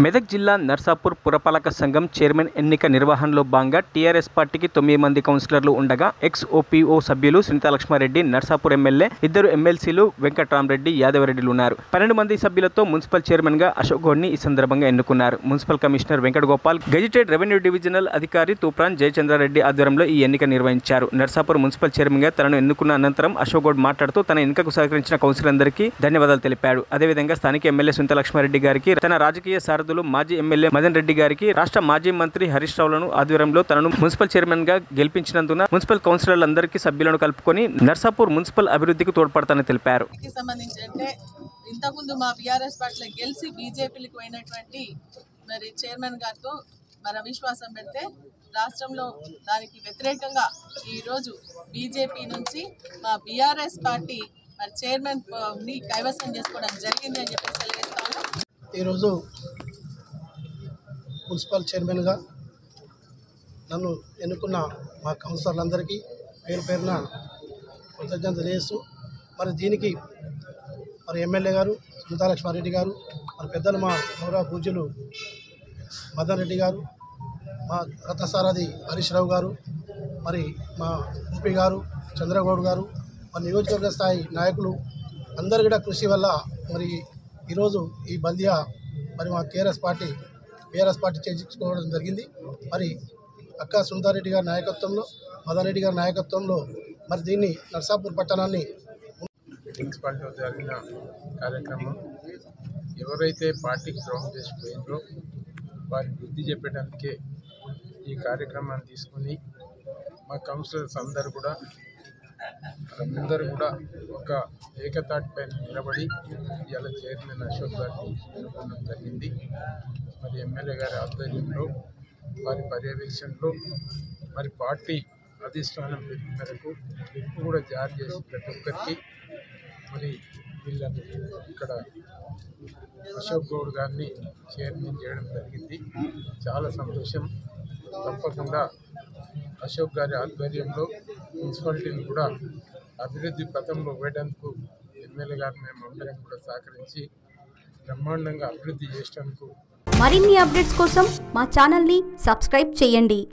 మెదక్ జిల్లా నర్సాపూర్ పురపాలక సంఘం చైర్మన్ ఎన్నిక నిర్వహణలో భాగంగా టీఆర్ఎస్ పార్టీకి 9 మంది కౌన్సిలర్లు ఉండగా ఎక్స్-ఓపీఓ సభ్యులు సునీతాలక్ష్మారెడ్డి, నర్సాపూర్ ఎమ్మెల్యే, 2 ఎమ్మెల్సీలు వెంకట్రామరెడ్డి, యాదవరెడ్డిలు ఉన్నారు. 12 మంది సభ్యులతో మున్సిపల్ చైర్మన్గా అశోక్ గౌడ్ని ఈ సందర్భంగా ఎన్నుకున్నారు. Municipal commissioner Venkatagopal, gazetted revenue divisional అధికారి తూప్రాన్ జయచంద్రారెడ్డి ఆధ్వర్యంలో ఈ ఎన్నిక నిర్వహించారు. నర్సాపూర్ మున్సిపల్ చైర్మన్గా తనను ఎన్నుకున్న అనంతరం అశోక్ గౌడ్ మాట్లాడుతూ తన ఎన్నికకు సహకరించిన కౌన్సిలర్లందరికీ ధన్యవాదాలు తెలిపాడు. అదేవిధంగా స్థానిక ఎమ్మెల్యే సునీతాలక్ష్మారెడ్డి గారికి, తన రాజకీయ సారథులు మాజీ ఎమ్మెల్యే మదన్ రెడ్డి గారికి, రాష్ట్ర మాజీ మంత్రి హరీష్ రావులను ఆధ్వర్యంలో తనను మున్సిపల్ చైర్మన్ గా గెలిపించినందున మున్సిపల్ కౌన్సిలర్లందరికీ సభ్యులను కలుపుకొని నర్సాపూర్ మున్సిపల్ అభివృద్ధికి తోడ్పడతానని తెలిపారు. ఇంతకుముందు మా బీఆర్ఎస్ పార్టీలో గెలిచి బీజేపీలకు పోయినటువంటి మరి చైర్మన్ గారితో మరి అవిశ్వాసం పెడితే రాష్ట్రంలో దానికి వ్యతిరేకంగా ఈరోజు బీజేపీ నుంచి మా బీఆర్ఎస్ పార్టీ మరి చైర్మన్ ని కైవసం చేసుకోవడం జరిగింది అని చెప్పి తెలియజేస్తాను. ఈరోజు మున్సిపల్ చైర్మన్గా నన్ను ఎన్నుకున్న మా కౌన్సిలర్లందరికీ పేరు పేరున కృతజ్ఞతలు తెలియజేస్తూ, మరి దీనికి మరి ఎమ్మెల్యే గారు సునీతాలక్ష్మారెడ్డి గారు, మరి పెద్దలు మా గౌరవ పూజ్యులు మదన్ రెడ్డి గారు, మా రథసారథి హరీష్ రావు గారు, మరి మా ఎంపీ గారు చంద్రగౌడ్ గారు, మరి నియోజకవర్గ స్థాయి నాయకులు అందరి కూడా కృషి వల్ల మరి ఈరోజు ఈ బల్దియా మరి మా బీఆర్ఎస్ పార్టీ చేయించుకోవడం జరిగింది. మరి అక్క సునీతారెడ్డి గారి నాయకత్వంలో, మదన్ రెడ్డి గారి నాయకత్వంలో మరి దీన్ని నర్సాపూర్ పట్టణాన్ని మున్సిపాలిటీలో జరిగిన కార్యక్రమం ఎవరైతే పార్టీకి ద్రోహం చేసిపోయిందో వారికి బుద్ధి చెప్పడానికే ఈ కార్యక్రమాన్ని తీసుకుని మా కౌన్సిలర్స్ అందరూ కూడా ఒక ఏకతాటిపైన నిలబడి ఇలా చైర్మన్ అశోక్ గారిని ఎన్నుకోవడం జరిగింది. మరి ఎమ్మెల్యే గారి ఆధ్వర్యంలో, వారి పర్యవేక్షణలో, మరి పార్టీ అధిష్టానం మేరకు విప్పు కూడా జారీ చేసి ప్రతి ఒక్కరికి మరి వీళ్ళని ఇక్కడ అశోక్ గౌడ్ గారిని చైర్మన్ చేయడం జరిగింది. చాలా సంతోషం. తప్పకుండా అశోక్ గారి ఆధ్వర్యంలో మున్సిపాలిటీని కూడా అభివృద్ధి పథంలో వేయడానికి ఎమ్మెల్యే గారు మేము అందరం కూడా సహకరించి బ్రహ్మాండంగా అభివృద్ధి చేయడానికి. మరిన్ని అప్డేట్స్ కోసం మా ఛానల్ని సబ్స్క్రైబ్ చేయండి.